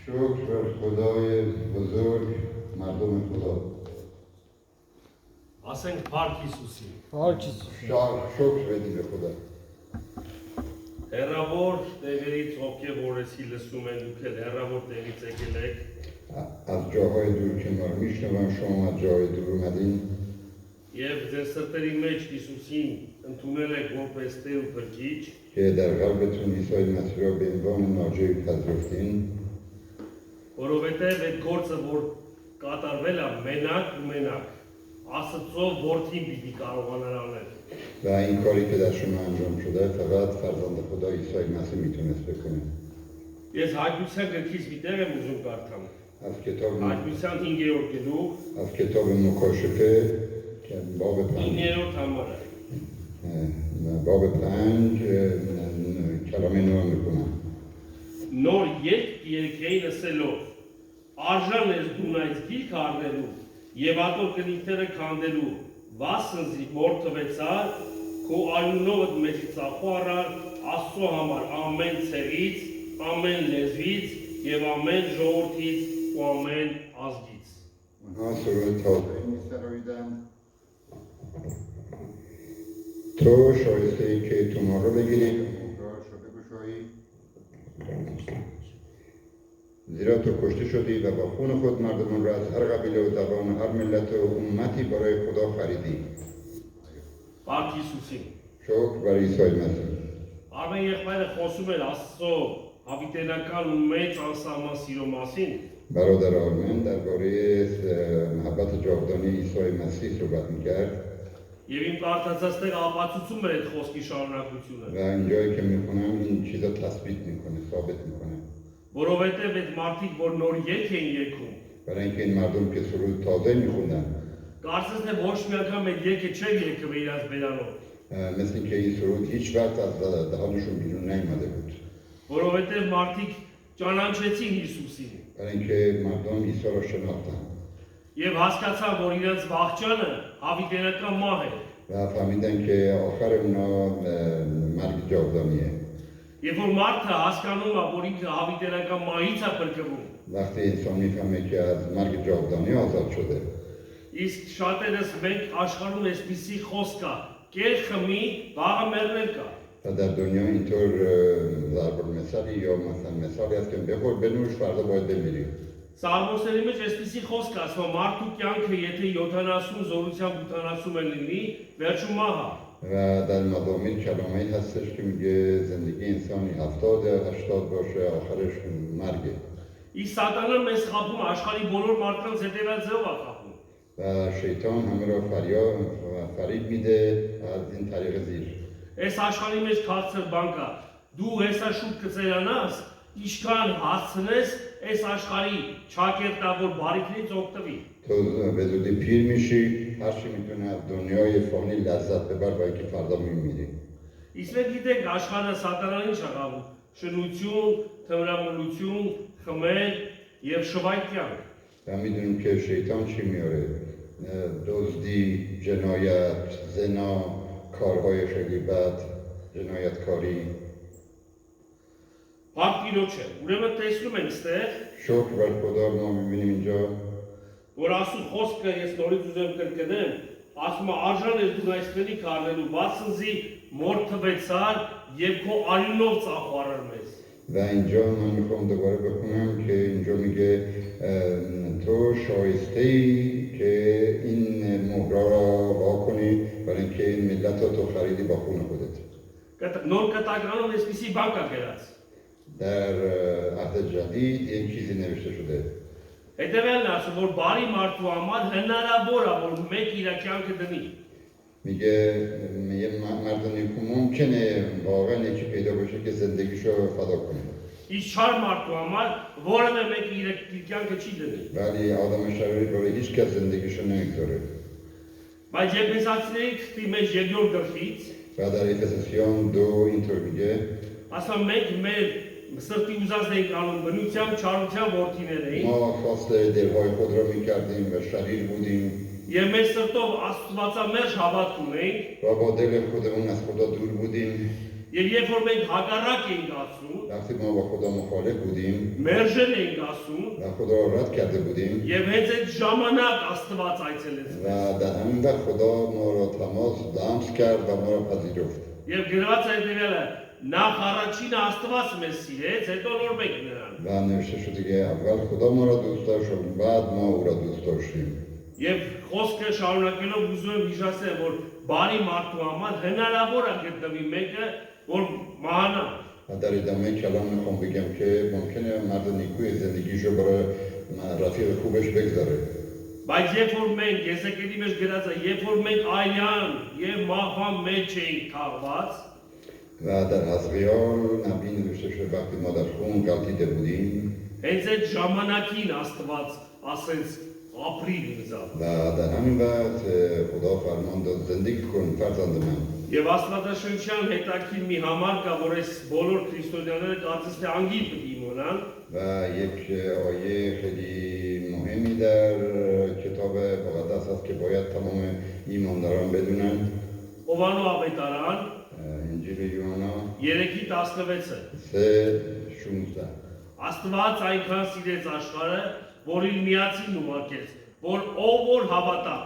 شکر بر خدای بزرگ مردم خدا. Ասենք Փառք Հիսուսի։ Փառք Հիսուս։ شکر بدی به خدا. Հերավոր տեղերից ովքեր էսի լսում են դուք էլ հերավոր տեղից եկել եք։ از جاهای دور که ما رو میشنوم شما از جای دور اومدین Եվ ձեր սրտերի մեջ Հիսուսին ընդունել եք որպես Տեր ու Փրկիչ, که در قلبتون عیسی مسیح را به عنوان ناجی پذیرفتین որովհետև այդ գործը որ կատարվել է մենակ ու մենակ Աստծո որդին պիտի կարողանար անել։ و این کاری که در شما انجام شده فقط فرزند خدا عیسی مسیح میتونست بکنه. Ես հայտնության գրքից մի տեղ եմ ուզում կարդամ։ از کتاب Հայտնության 5-րդ գլուխ, از کتاب مکاشفه که باب 9-րդ համարը։ کلام نو میکنم. Նոր երկեի լսելով, արժան ես դու նայց գիրք առնելու եւ ատոր կնիքները քանդելու, վասնզի մորթվեցար, քո արյունովդ մեջի ծախոարար Աստծո համար ամեն ցեղից, ամեն լեզվից եւ ամեն ժողովրդից ու ամեն ազգից։ اونها سرود تازه می‌سراییدند. تو شایسته ای که تومار رو بگیری و مهرهاش رو بگشایی زیرا تو کشته شدی و با خون خود مردمان را از هر قبیله و زبان و هر ملت و امتی برای خدا خریدی. Փառք Հիսուսին։ شکر بر عیسی مسیح. Արմեն եղբայրը խոսում էր Աստծո հավիտենական ու մեծ անսահման սիրո մասին։ برادر آرمن درباره محبت جاودانی عیسی مسیح صحبت می‌کرد. Եվ իմ կարդացած տեղը ապացուցում էր այդ խոսքի շարունակությունը։ و اینجایی که میخونم این چیزا تثبیت میکنه، ثابت میکنه. Որովհետև այդ մարդիկ, որ նոր երգ էին երգում, برای اینکه این مردم که سرود تازه میخوندن կարծես թե ոչ մի անգամ այդ երգը չէր երգվել իրաց բերանով, مثل اینکه این سرود هیچ وقت از دهانشون بیرون نیامده بود. որովհետև մարդիկ ճանաչեցին Հիսուսին برای اینکه مردم عیسی را شناختن եւ հասկացան, որ իրենց վախճանը հավիտենական մահ է։ و فهمیدن که آخر اونا مرگ جاودانیه. Երբ որ մարդը հասկանում է, որ ինքը հավիտենական մահից է փրկվում, وقتی انسان میفهمه که از مرگ جاودانی آزاد شده իսկ շատերս մենք աշխարհում էսպիսի խոսք կա, կեր խմի, վաղը մեռնել կա։ و در دنیا اینطور ضرب المثلی یا مثلا مثالی هست که بخور بنوش فردا باید بمیری. Սաղմոսների մեջ էսպիսի խոսք կա, ասում մարդու կյանքը եթե 70 զորությամբ 80 է լինի, վերջում մահ է։ و در مضامین کلامه‌ای هستش که میگه زندگی انسانی 70-80 باشه آخرش مرگه. Իսկ սատանան մեզ խափում աշխարհի բոլոր մարդկանց հետևած ձևով է խափում։ و شیطان همه را فریب میده از این طریق زیر. Այս աշխարհի մեջ քաղցր բան կա։ Դու հեսա շուտ կծերանաս, ինչքան հասցնես այս աշխարհի ճակերտավոր բարիքներից օգտվի։ تو به زودی پیر میشی هر چی میتونه از دنیای فانی لذت ببر با اینکه فردا میمیری. Իսկ մենք գիտենք աշխարհը սատանան ինչ աղավ։ Շնություն, թմրամոլություն, խմել եւ շվայտյան։ و میدونیم که شیطان چی میاره دزدی، جنایت، زنا، کارهای خیلی بد، جنایتکاری. Բակտիրոջ է։ Ուրեմն տեսնում ենք ստեղ, شکر بر خدا ما میبینیم اینجا որ Աստծո խոսքը ես նորից ուզեմ կրկնեմ, ասում է արժան ես դու այսպեսի կառնելու, վասնզի մորթվեցար եւ քո արյունով ծախարար մեզ։ و اینجا من میخوام دوباره بخونم که اینجا میگه تو شایسته ای که این مهرا را واکنی برای اینکه این ملت را تو خریدی با خون خودت. Նոր կտականում այսպեսի բան կա գրած։ در عهد جدید این چیزی نوشته شده. Հետևյալն ասում որ բարի մարդու համար հնարավոր է որ մեկ իր կյանքը դնի։ میگه یه مرد نیکو ممکنه واقعا یکی پیدا باشه که زندگیشو فدا کنه. Իսկ չար մարդու համար որևէ մեկ իր կյանքը չի դնի։ ولی آدم شریر برای هیچ کس زندگیشو نمیگذاره. Բայց Եփեսացիների քրի մեջ երկրորդ գլխից و در افسوسیان 2 اینطور میگه ասում մենք մեր սրտի ուզածն ենք անում բնությամբ չարության որդիներ էինք։ ما خواست دلهای خود را میکردیم و شریر بودیم Եվ մեր սրտով Աստվածամերժ հավատք ունենք, و با دل خودمون از خدا دور بودیم Եվ երբ որ մենք հակառակ ենք ասում, وقتی ما با خدا مخالف بودیم մերժել ենք ասում, و خدا را رد کرده بودیم եւ հենց այդ ժամանակ Աստված այցելեց։ و در همین وقت خدا ما را تماس لمس کرد و ما را پذیرفت Եվ գրված է դեպի նախ առաջին Աստված մեզ սիրեց, հետո նոր մենք նրան։ و نوشته شده که اول خدا ما را دوست داشت و بعد ما او را دوست داشتیم Եվ խոսքը շարունակելով ուզում եմ հիշեցնել, որ բարի մարդու համար հնարավոր է գտնվի մեկը, որ մահանա։ و در ادامه کلام میخوام بگم که ممکنه مرد نیکوی زندگیشو برای رفیق خوبش بگذاره Բայց երբ որ մենք եսեկետի մեջ գրած է, երբ որ մենք այլյան եւ մահվան մեջ էինք թաղված, و در حزقیال نبی نوشته شده وقتی ما در خون غلطیده بودیم հենց այդ ժամանակին Աստված ասեց ապրիլ ինձավ։ و در همین وقت خدا فرمان داد زندگی کن فرزند من Եվ Աստվածաշնչյան հետաքրքիր մի համար կա, որ այս բոլոր քրիստոնյաները կարծես թե անգիր պետք է իմանան, و یک آیه خیلی مهمی در کتاب مقدس هست که باید تمام ایمانداران بدونن Հովանու ավետարան انجیل یوحنا 3:16-ը 3:16 Աստված այնքան սիրեց աշխարհը, որ իր միածին ուղարկեց, որ ով որ հավատա,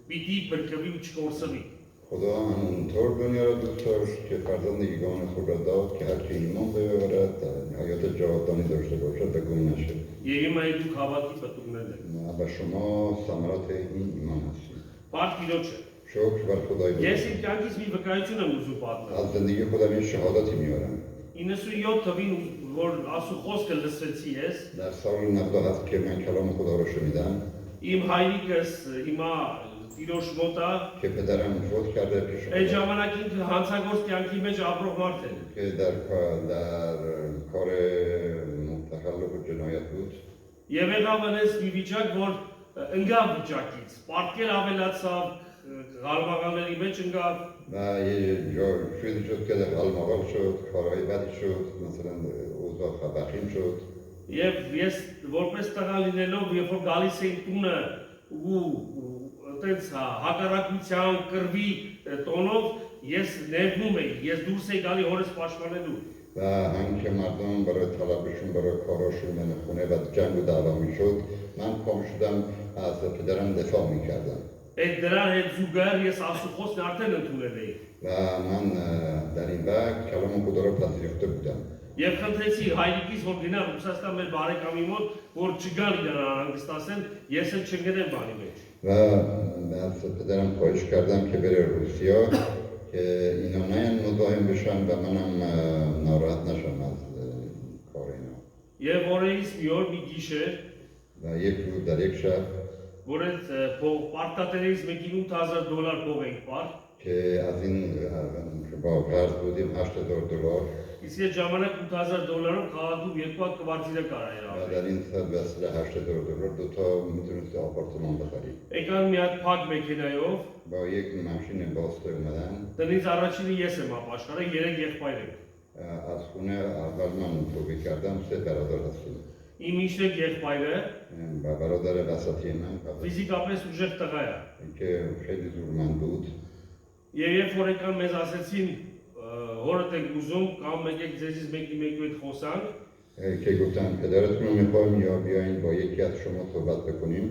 պիտի բրկվի ու չկորսվի։ خدا همونطور دنیا را دوست داشت که فرزند یگانه خود را داد که هر که ایمان بیاورد حیات جاودانی داشته باشد و گم نشد Եվ հիմա դուք հավատի պատումներ եք։ و شما ثمرات این ایمان هستید Բարդ Տիրոջը։ شکر بر خدای Ես بزرگ իմ կյանքից մի վկայություն եմ ուզում պատմել։ از زندگی خودم این شهادتی میارم 97 թվին որ ասու խոսքը լսեցի ես, در سال 97 که من کلام خدا را شنیدم իմ հայրիկս հիմա Տիրոջ մոտ է, که پدرم فوت کرده پیش այդ خدا ժամանակին հանցագործ կյանքի մեջ ապրող մարդ էր։ که در کار تخلف و جنایت بود Եվ եղավ այնպես մի վիճակ, որ ընկավ վիճակից, պարտքեր ավելացավ, գալմաղալների մեջ ընկավ, و یه جوری شد که غلمغال شد کارهای بدی شد مثلا اوضاع خبخیم شد եւ ես որպես տղա լինելով, երբ որ գալիս էին տունը ու այդպես հակառակության կրվի տոնով, ես ներվում էի, ես դուրս էի գալի հորս պաշտպանելու։ و هم که مردم برای طلبشون برای کاراشون من خونه و جنگ و دعوا میشد من پا شدم از پدرم دفاع میکردم Այդ դրան հետ զուգահեռ ես ասուխոսն արդեն ընդունել էի։ و من در این وقت کلام خدا را پذیرفته بودم Եվ խնդրեցի հայրիկից, որ գնա Ռուսաստան մեր բարեկամի մոտ, որ չգան իրան հանգստացեն, ես էլ չընկնեմ բանի մեջ։ و از پدرم خواهش کردم که بره روسیا که اینا نیان مزاحم بشن و منم ناراحت نشم از کار اینا Եվ օրերից մի օր մի گیشեր, و یک روز در یک شب որ այդ պարտատերից մեկին $8,000 փող էինք պար, که از این که با قرض بودیم $8,000 իսկ այդ ժամանակ $8,000-ով քաղաքում երկու հատ կվարտիրը կարա و իրավել։ در این صد وسیله $8,000 دو تا میتونست آپارتمان بخری Եկան մի հատ փակ մեքենայով, با یک ماشین باسته اومدن տնից առաջինը ես եմ ապաշխարել, 3 եղբայր ենք։ از خونه اول من توبه کردم 3 برادر هستیم Իմ ինչ-որ եղբայրը و برادر وسطی من ֆիզիկապես ուժեղ տղա է։ که خیلی زورمند بود Եվ երբ որ եկան մեզ ասեցին հորդ եք ուզում կամ եկեք ձեզից մեկի հետ խոսանք, که گفتن پدرتون رو میخوایم یا بیاین با یکی از شما صحبت بکنیم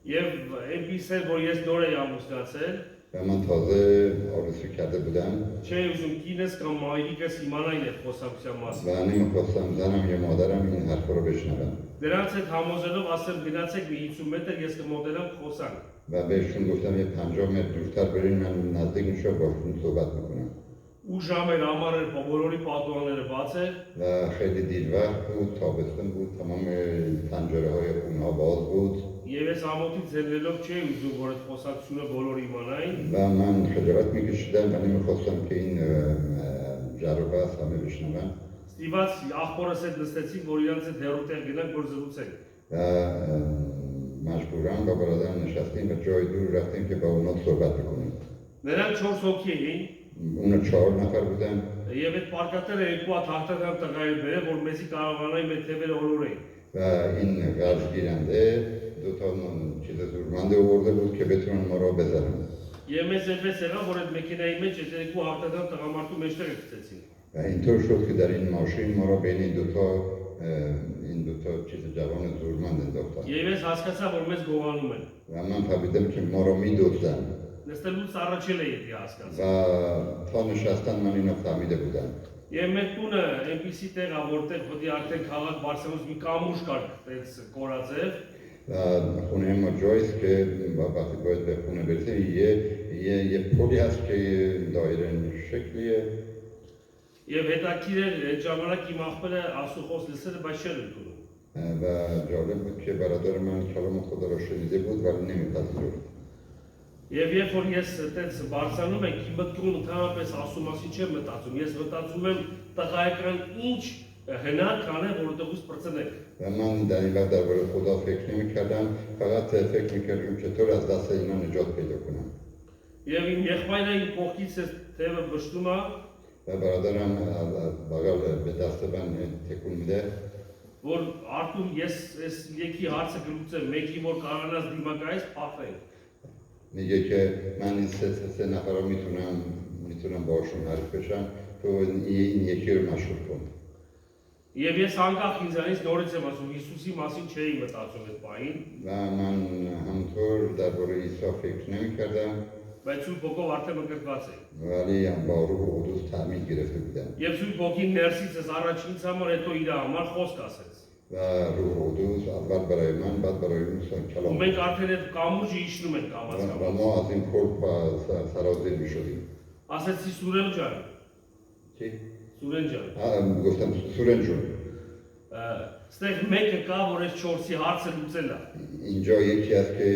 եւ այնպես էր որ ես նոր էի ամուսնացել, و من تازه آرزو کرده بودم չէի ուզում կինս կամ մայրիկս իմանային այդ խոսակցության մասին։ و نمیخواستم زنم یا مادرم این حرفا رو بشنون Դրանց հետ համոզելով ասեմ գնացեք մի 50 մետր ես կմոտենամ խոսանք։ و بهشون گفتم یه 50 متر دورتر برین من نزدیک میشم باشون صحبت میکنم Ու ժամեր համար էր բոլորի պատուհանները բաց էր, و خیلی دیر وقت بود تابستون بود تمام پنجره های خونه ها باز بود եւ ես ամոթից ելնելով չէի ուզում որ այդ խոսակցությունը բոլորը իմանային։ و من خجالت میکشیدم و نمیخواستم که این جر و بحث همه بشنون Ստիված ախորս հետ նստեցինք, որ իրանց հետ հերոթեր գնանք, որ զրուցենք։ و مجبورا با برادرم نشستیم و جای دور رفتیم که با اونا صحبت بکنیم Նրանք 4 հոգի էին, اونا 4 نفر بودن եւ այդ պարկատերը երկու հատ հաղթական տղա էր բերել, որ մեզի կարողանային մեր թևերը օրորեին։ و این قرض گیرنده دو تا چیز زورمنده آورده بود که بتونن ما را بزنن Եվ մեզ այնպես եղավ, որ այդ մեքենայի մեջ այդ երկու հաղթական տղամարդու մեջտեղը գցեցին։ و اینطور شد که در این ماشین ما را بین این دوتا چیز جوان زورمند انداختن Եվ ես հասկացա, որ մեզ գողանում են։ و من فهمیدم که ما را می‌دزدن Նստելուց առաջել էի դի و հասկացա։ تا نشستن من اینو فهمیده بودم Եվ մեր տունը այնպեսի տեղ ա, որտեղ պետք է արդեն քաղաք Բարսելոնից մի կամուշ կար, այդպես կորածև։ و خونه ما جایی است که وقتی باید به خونه برسیم یه پلی هست که دایره شکلیه Եվ հետաքրիր էր այդ ժամանակ իմ աղբերը ասուխոս լսել է, բայց չէր ընդունում։ و جالب بود که برادر من کلام خدا را شنیده بود ولی نمی‌پذیرفت Եվ երբ որ ես այդպես Բարսելոնում եմ, իմ մտքում ընդհանրապես ասու մասին չեմ մտածում։ Ես մտածում եմ տղայական ինչ հնարք անեմ, որովհետև ուս պրծնեք։ و من در این وقت درباره خدا فکر نمی‌کردم فقط فکر می‌کردم چطور از دست اینا نجات پیدا کنم Եվ իմ եղբայրը իմ կողքից է թևը վշտում է, و برادرم از بغل به دست من تکون میده որ Արտուր ես այս եկի հարցը գլուծեմ, մեկի որ կարողանաս դիմակայես, փախրենք։ میگه که من این سه نفر رو میتونم باشون حریف بشم تو این یکی رو مشغول کن Եվ ես անկախ ինձանից նորից եմ ասում, Հիսուսի մասին չէի մտածում այդ պահին, و من همطور درباره عیسی فکر نمی‌کردم բայց Սուրբ Հոգով արդեն մկրտված էի։ ولی با روح قدوس تعمید گرفته بودم Եվ Սուրբ Հոգին ներսիցս առաջ ինձ համար, հետո իր համար խոսք ասեց։ و روح قدوس اول برای من بعد برای اون Ու کلام մենք արդեն այդ կամուրջը իջնում ենք و կամաց-կամաց։ ما از این پل سرازیر می‌شدیم Ասեցի Սուրեն ջան, چی؟ Սուրեն ջան։ گفتم سورن جون Ստեղ մեկը կա, որ այս 4-ի հարցը լուծել է։ اینجا یکی هست که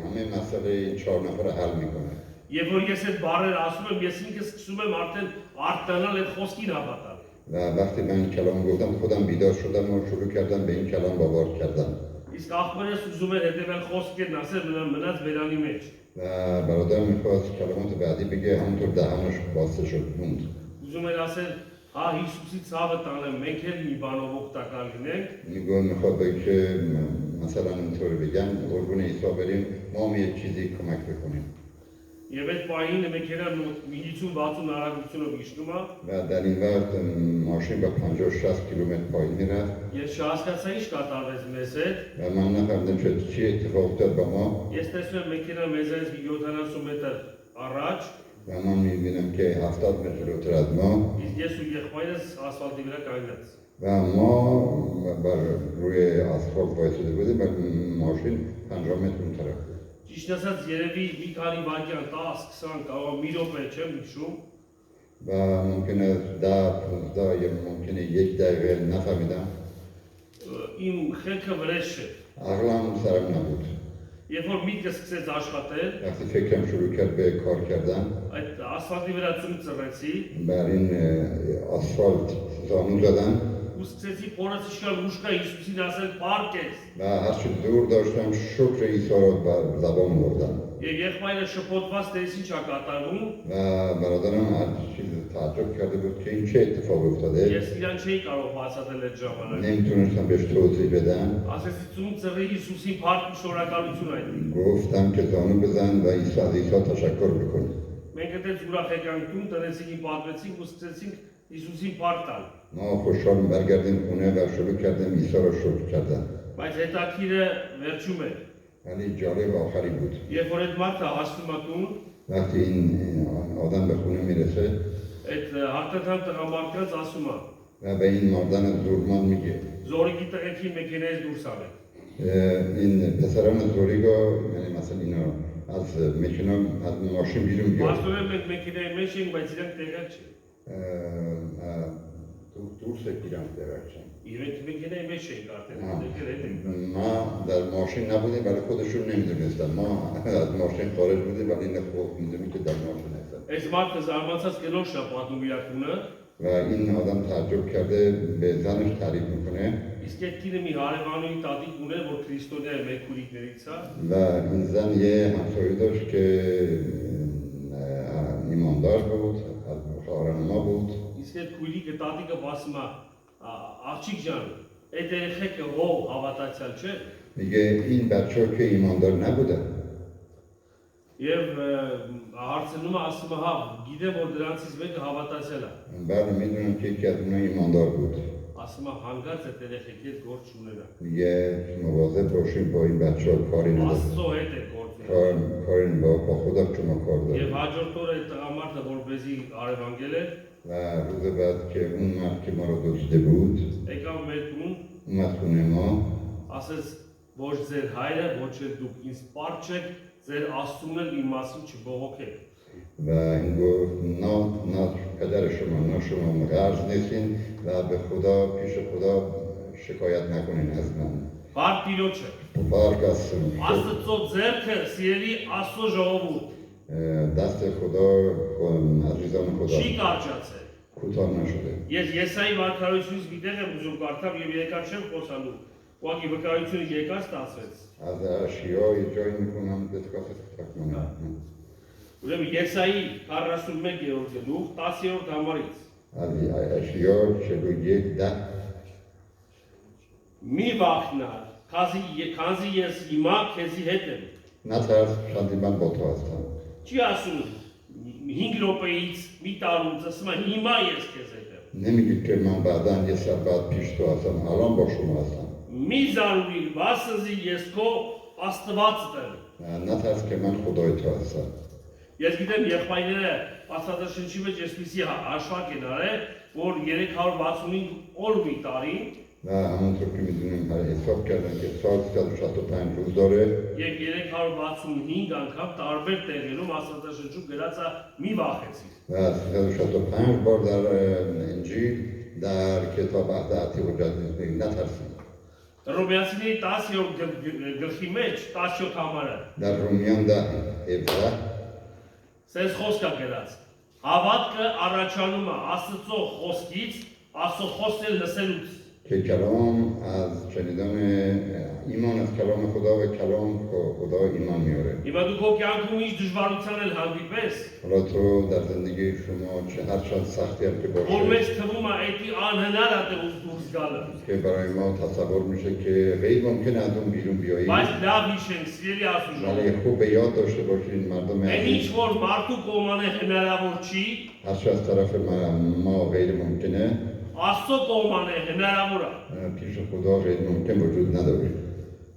همه مسئله این 4 نفر رو حل میکنه Եվ որ ես այդ բառերը ասում եմ, ես ինքս սկսում եմ արդեն արտանալ այդ խոսքին հավատալ։ و وقتی من این کلام گفتم خودم بیدار شدم و شروع کردم به این کلام باور کردم Իսկ աղբերս ուզում էր հետևել խոսքերն ասել մնաց վերանի մեջ։ و برادرم میخواست کلمات بعدی بگه همونطور دهانش باسته شد موند Ուզում էր ասել, հա Հիսուսի ցավը տանեմ, մենք էլ մի բանով օգտակար լինենք։ میخواد بگه که مثلا اینطوری بگم قربون عیسی بریم ما هم یک چیزی کمک بکنیم Եվ այդ պահին մեքենան 50-60 արագությունով իջնում է։ و در این وقت ماشین با 50-60 کیلومتر پایین میرفت Ես չհասկացա ինչ կատարվեց մեզ հետ։ و من نفهمیدم چی اتفاق افتاد با ما Ես տեսնում եմ մեքենան մեզանից 70 մետր առաջ, و من میبینم که 70 متر جلوتر از ما իսկ ես ու եղբայրս ասֆալտի վրա կանգնած։ و ما بر روی اسفالت وایساده بودیم و ماشین 50 متر اون طرف بود Ճիշտ ասած, երևի մի քանի վայրկյան 10-20 կարող մի րոպե չեմ հիշում, و ممکنه 10-15 یا ممکنه 1 دقیقه نفهمیدم իմ խելքը վրեժ չէ։ عقلم سرم نبود Երբ որ միտքս սկսեց աշխատել, وقتی فکرم شروع کرد به کار کردن այդ ասֆալտի վրա ծում ծռեցի بر این آسفالت زانو زدم ու սկսեցի փորած իշքան ուշկա Հիսուսին ասել «Պարկես»։ و هرچی دور داشتم شکر عیسی را بر زبان بردم Եվ եղբայրը շփոթված դες ինչ ա կատարվում, و برادرم هر چیز تعجب کرده بود که این چه اتفاق افتاده ես իրան չէի կարող բացատրել այդ ժամանակ։ نمیتونستم بهش توضیح بدم Ասեցի ծում ծռի Հիսուսին փառք ու շնորհակալություն այդի։ گفتم که زانو بزن و عیسی از عیسی تشکر بکن Մենք այդպես ուրախ եկանք տուն, տնեցինի պատվեցինք ու սկսեցինք Հիսուսին փառք տալ։ ما خوشحال برگردیم خونه و شروع کردیم عیسی را شکر کردن Բայց հետաքրիրը վերջում է։ ولی جالب آخری بود Երբ որ այդ մարդը հասնում է տուն, وقتی این آدم به خونه میرسه այդ հարկատան տղամարդկանց ասում է. و به این مردان زورمان میگه Զորիկի տղեկի մեքենայից դուրս արեք։ این پسران زوریگا یعنی مثلا اینا از مکینا از ماشین بیرون بیاد Պաստորը մենք մեքենայի մեջ ենք, բայց իրենք տեղակ չեն։ دور سپیران درکشن Իրենք մեքենայի մեջ ենք արդեն, եկել հետ ենք։ ما در ماشین نبودیم ولی خودشون نمیدونستن ما از ماشین خارج بودیم ولی نه خوب میدونیم که در ماشین هستن Այս մարդը զարմացած կնոջ է պատմում իր տունը, و این آدم تعجب کرده به زنش تعریف میکنه իսկ այդ կինը մի հարևանուի տատիկ ուներ, որ քրիստոնյա է մեկ քուրիկներից է, و این زن یه همسایه داشت که ایماندار بود از خواهران ما بود իսկ այդ քուրիկը տատիկը ասում է, աղջիկ ջան, այդ երեխեքը ով հավատացյալ չէ։ میگه این بچه ها که ایماندار نبودن Եվ հարցնում է ասում է հա գիտեմ որ դրանցից մեկը հավատացել է بله میدونم که یکی از اونها ایماندار بود ասում է հանգած է երեխեքի հետ գործ չունենա یه مواظب باشیم با این بچه ها کاری نداریم Աստծո հետ է գործ ունենա کاری با خدا شما کار Եվ داریم հաջորդ օրը տղամարդը որպեսզի արևանգել էր و روز بعد که اون مرد که ما رو دزدیده بود եկավ մեր տուն اومد خونه ما ասեց ոչ ձեր հայրը ոչ էլ դուք ինձ պարզ չեք ձեր աստծուն էլ իմ մասին չբողոքեք و این گفت نه پدر شما نه شما قرض نیستین و به خدا پیش خدا شکایت نکنین از من Բարդ տիրոջը فرق است Աստծո ձեռքը սիրելի Աստծո ժողովուրդ دست خدا عزیزان خدا չի կարճացել کوتاه نشده Ես Եսայի վարքարությունից մի տեղ եմ ուզում կարդամ եւ եկա չեմ խոսալու ուղղակի վկայությունը եկա ստացվեց از اشیا یه جایی میکنم دستگاه کنم Ուրեմն Եսայի 41-րդ գլուխ 10-րդ համարից از اشیا 41:10 Մի վախնար քանզի ես հիմա քեզի հետ եմ نترس چندی من با تو هستم Չի ասում 5 րոպեից մի տարուց ասում է հիմա ես քեզ հետ եմ نمیگید که من بعدا یه سر بعد پیش تو هستم الان با شما هستم Մի զարուրի վասնզի ես քո Աստվածն եմ نترس که من خدای تو هستم Ես գիտեմ եղբայրները Աստվածաշնչի մեջ այսպիսի հաշվարկ են արել, որ 365 օր մի տարի و همونطور که میدونیم حساب کردن که سال 365 روز داره եւ 365 անգամ տարբեր տեղերում Աստվածաշնչում գրած է մի վախեցի։ و 365 بار در انجیل در کتاب عهد عتیق و جدید میگه نترسید Հռոմեացիների 10-րդ գլխի մեջ 17 համարը در رومیان 10:17 Սենց խոսքա գրած։ Հավատքը առաջանում է Աստծո խոսքից, Աստծո խոսքն լսելուց։ که کلام از شنیدن ایمان از کلام خدا و کلام خدا ایمان میاره Հիմա դու քո կյանքում ինչ դժվարության էլ հանդիպես, حالا تو در زندگی شما چه هر چند سختی هم که որ باشه մեզ թվում է էդի անհնար է դուրս գալը։ که برای ما تصور میشه که غیر ممکنه از اون بیرون بیاییم Բայց լավ հիշենք, սիրելի Աստծո։ ولی خوب به یاد داشته باشین مردم Այն عزیز ինչ որ մարդու կողմանը հնարավոր չի, هرچه از طرف ما غیر ممکنه Աստծո կողմանը հնարավոր է։ پیش خدا غیر ممکن وجود نداره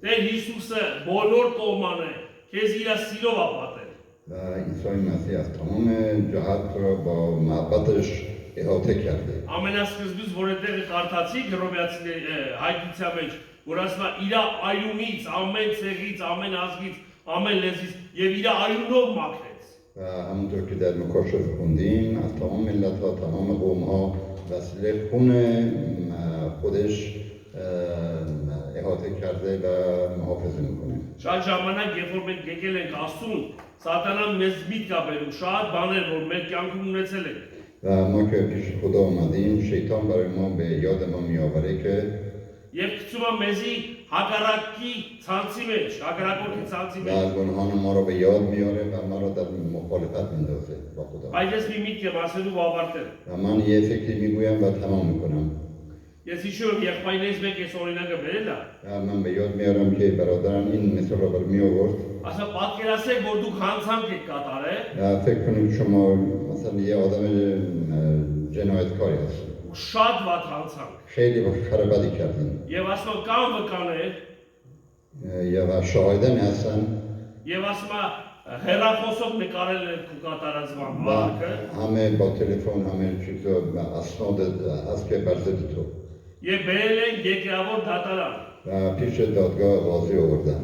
Տեր Հիսուսը բոլոր կողմանը քեզ իր սիրով է պատել։ و عیسی مسیح از تمام جهت را با محبتش احاطه کرده Ամենասկզբից որ այդտեղ կարդացի Հռոմեացիների հայտնության մեջ, որ ասում է իր այունից, ամեն ցեղից, ամեն ազգից, ամեն լեզվից եւ իր այունով մաքրեց։ و همونطور که در مکاشف خوندیم از تمام ملت ها تمام قوم ها وسیله خون خودش احاطه کرده و محافظه میکنه Շատ ժամանակ երբ որ մենք եկել ենք Աստծուն, սատանան մեզ միտք է բերում շատ բաներ, որ մեր կյանքում ունեցել ենք։ و ما که پیش خدا اومدیم شیطان برای ما به یاد ما میآوره که Եվ գցում է մեզի հակառակի ցանցի մեջ, հակառակորդի ցանցի و մեջ։ از گناهان ما را به یاد میاره و ما را در مخالفت میندازه با خدا Բայց ես մի միտք եմ ասելու ու ավարտել։ و من یه فکری میگویم و تمام میکنم Ես հիշում եմ եղբայրներից մեկ էս օրինակը վերել է։ و من به یاد میارم که برادرم این مثال را برمی آورد Ասա պատկերացեք, որ դուք հանցանք եք կատարել و فکر کنید شما مثلا یه آدم جنایتکاری هستید ու շատ ված հանցանք։ خیلی کار بدی کردین Եվ ասում է կամ վկաներ, و شاهدن هستن եւ ասում է հերախոսով նկարել եք ու կատարած و բանը։ همه با تلفن همه چیز اسناد هست که بر ضد تو Եվ բերել են երկրավոր դատարան։ و پیش دادگاه قاضی آوردن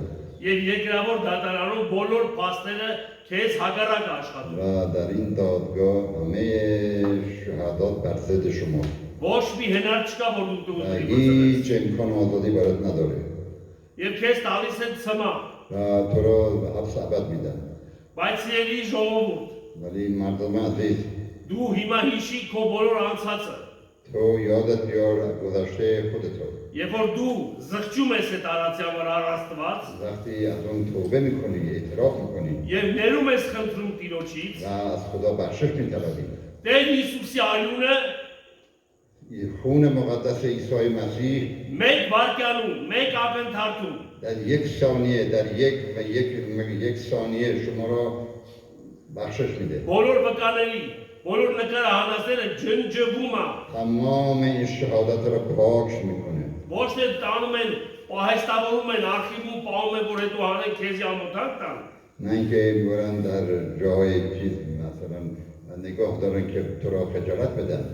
Եվ երկրավոր դատարանում բոլոր փաստերը քեզ հակառակ աշխատում։ و در این دادگاه همه شهادات بر ضد شما Ոչ մի հնար չկա, որ դու و դուրս هیچ امکان آزادی برات نداره Եվ քեզ տալիս են ցմա, و تو را به حبس ابد میدن բայց ելի ժողովուրդ, ولی مردم عزیز դու հիմա հիշի քո բոլոր անցածը։ تو یادت بیار گذشته خودتو Երբ որ դու զղջում ես այդ արածյան վրա Աստված, وقتی از اون توبه میکنی اعتراف میکنی եւ ներում ես խնդրում Տիրոջից, و از خدا بخشش میطلبی Տեր Հիսուսի անունը خون مقدس عیسی مسیح մեկ վարկյանում, մեկ ակնթարթում در یک ثانیه یک ثانیه شما را بخشش میده. բոլոր վկաների, բոլոր նկարահանածները ջնջվում է, تمام این شهادت را پاک میکنه. ոչ թե տանում են, պահեստավորում են, արխիվում պահում են, որ հետո հանեն քեզի ամոթանք տան։ نه اینکه میبرن در جای چیز مثلا نگاه دارن که تو را خجالت بدن.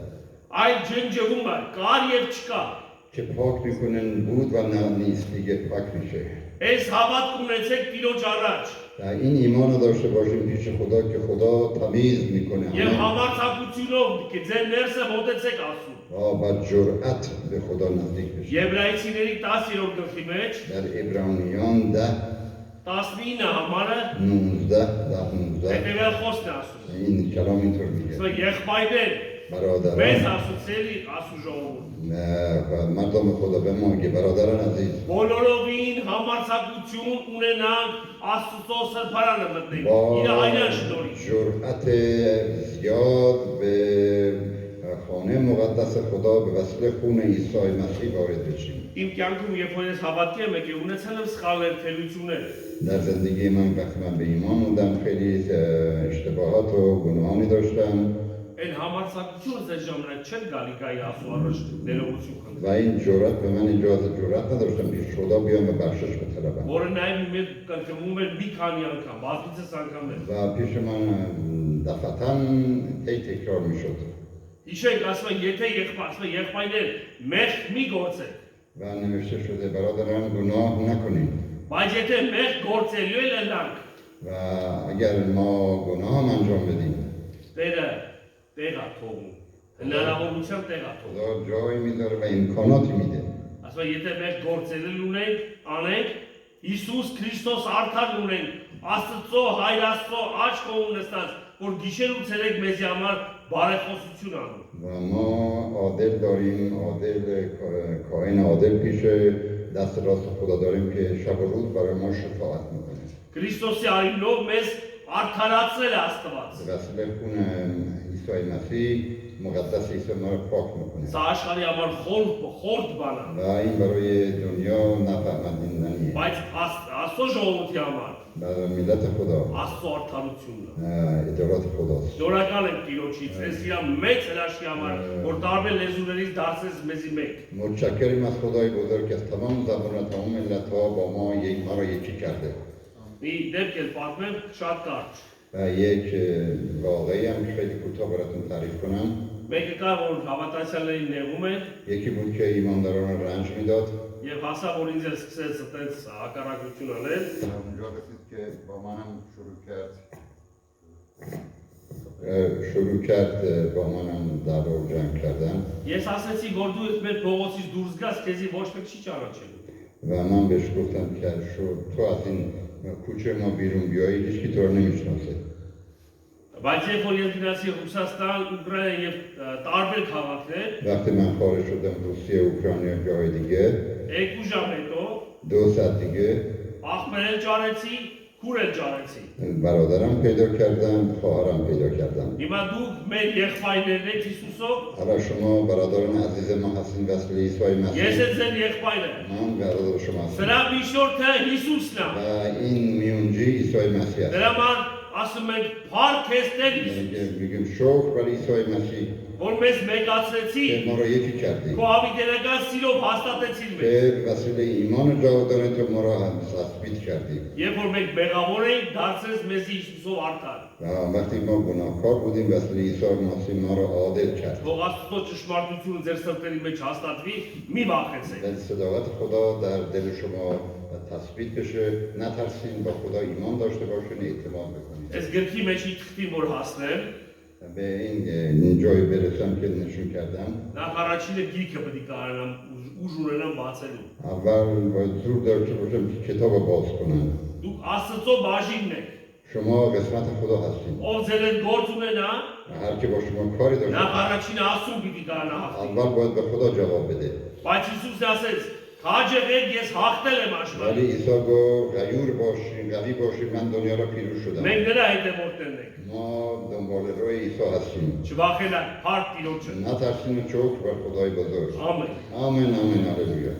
Այլ ջնջվում է, կար եւ չկա։ که پاک میکنن بود و نه نیست دیگه پاک میشه. Այս հավատք ունեցեք Տիրոջ առաջ։ و این ایمان رو داشته باشیم پیش خدا که خدا تمیز میکنه. Եվ համարձակությունով ձեր ներսը մոտեցեք Աստծուն։ و با جرأت به خدا نزدیک بشیم. Եբրայեցիների 10-րդ գլխի մեջ در عبرانیان 19 համարը 19 հետևյալ խոսքն է ասում։ این کلام اینطور میگه. Սա եղբայրներ, برادران մեծ ասուցելի ասու ժողովուրդ։ مردم خدا به ما میگه برادران عزیز Բոլորովին համարձակություն ունենանք Աստծո սրբարանը մտնենք։ با Իր այրան շնորհիվ։ جرأت زیاد به خانه مقدس خدا به وسیله خون عیسی مسیح وارد بشیم. Իմ կյանքում երբ որ ես հավատքի եմ եկել, ունեցել եմ սխալներ, թերություններ։ در زندگی من وقتی من به ایمان بودم خیلی اشتباهات و گناهانی داشتم Այն համարձակությունը ձեր ժամանակ չեն գալի գայի Աստծո առաջ ներողություն խնդրել։ و این جرأت به من اجازه جرأت نداشتم پیش خدا بیام و بخشش بطلبم. Որը նաև մեր կրկնվում էր մի քանի անգամ, բազմիցս անգամներ։ و پیش من دفعتاً تکرار میشد. Հիշենք, ասում են, եթե եղբայրներ մեղք մի գործեք, و نوشته شده برادران گناه نکنید. բայց եթե մեղք գործելու ելանք, و اگر ما گناه هم انجام بدیم Տերը տեղ է թողում, հնարավորությամբ տեղ է թողում։ خدا جایی میذاره و امکاناتی میده. Ասում են, եթե մեղք գործելու ունենք, անենք, Հիսուս Քրիստոս արդար ունենք, Աստծո հայր Աստծո աչքով ունեցած, որ գիշեր ու ցերեկ մեզի համար բարեխոսություն անում։ و ما عادل داریم، عادل کائن عادل پیش دست راست خدا داریم که شب و روز برای ما شفاعت میکنه. Քրիստոսի արյունով մեզ արդարացրել է Աստված։ به وسیله خون عیسی مسیح مقدس عیسی ما رو پاک میکنه. Սա աշխարհի համար խորտ բան է, و این برای دنیا نفهمیدنیه. բայց Աստծո ժողովրդի համար برای ملت خدا Աստծո արդարությունն է։ ادارات خداست. Շնորհակալ եմ Տիրոջից, այս իր մեծ հրաշքի համար, որ տարբեր լեզուներից դարձեց մեզի մեկ։ متشکریم از خدای بزرگ که از تمام زبان و تمام ملت ها با ما را یکی کرده. Մի դեպք էլ պատմեմ շատ կարճ։ و یک واقعی هم که خیلی کوتاه براتون تعریف کنم. Մեկը կա, որ հավատացյալներին նեղում է یکی بود که ایمانداران رو رنج میداد. եւ հասավ որ ինձ սկսեց այդպես հակառակություն անել։ اونجا رسید که با منم شروع کرد با منم دعوا و جنگ کردن. Ես ասացի, որ դու այդ մեր փողոցից դուրս գաս, քեզի ոչ մեկ չի ճանաչելու։ و من بهش گفتم که تو از این کوچه ما بیرون بیایی هیچ کی تو رو نمیشناسه. Բայց երբ որ ես գնացի Ռուսաստան, Ուկրաինա եւ տարբեր քաղաքներ, وقتی من خارج شدم روسیه اوکراینیا جای دیگه 2 ժամ հետո 2 ساعت دیگه աղբերել ճարեցի, քուրել ճարեցի։ برادرم پیدا کردم، خواهرم پیدا کردم. Հիմա դուք մեր եղբայրներն եք Հիսուսով, حالا شما برادران عزیز ما هستین وسیله عیسی ես مسیح. եմ ձեր եղբայրը։ من برادر شما هستم. Սրա միջնորդը Հիսուսն է։ و این میونجی عیسی مسیح است. Դրա համար ասում ենք «Փառք քեզ Տեր Հիսուս, میگیم شکر بر عیسی مسیح որ մեզ մեկացրեցի, که ما را یکی کردی. քո հավիտենական սիրով հաստատեցիր մեզ»։ که وسیله ایمان جاودانه تو ما را هم تثبیت کردی. Երբ որ մենք մեղավոր էինք, դարձրեց մեզի Հիսուսով արդար։ و وقتی ما گناهکار بودیم وسیله عیسی مسیح ما را عادل کرد. Թող Աստծո ճշմարտությունը ձեր սրտերի մեջ հաստատվի, մի վախեցեք։ و صداقت خدا در دل شما تثبیت بشه. نترسین، با خدا ایمان داشته باشین، اعتماد بکنید. Այս գրքի մեջ իթխտին որ հասնեմ, به این جایی برسم که نشون کردم. նախ առաջինը գիրքը պետք է կարողանամ ուժ ունենամ բացելու։ اول باید زور داشته باشم که کتاب رو باز کنم. Դուք Աստծո բաժինն եք։ شما قسمت خدا هستین. Ով ձեր հետ գործ ունենա, هر کی با شما کاری داشته նախ باشه առաջինը Աստծուն պիտի կարողանա հաղթի։ اول باید به خدا جواب بده. Բայց Հիսուսն ասեց, քաջ եղեք, ես հաղթել եմ աշխարհը։ ولی عیسی گفت غیور باشین قوی باشین من دنیا را پیروز شدم Մենք նրա հետևորդներն ենք։ ما دنبال روی عیسی هستیم Չվախենալ, հարկ Տիրոջը։ نترسین و شکر بر خدای بزرگ Ամեն։ آمین آمین هللویا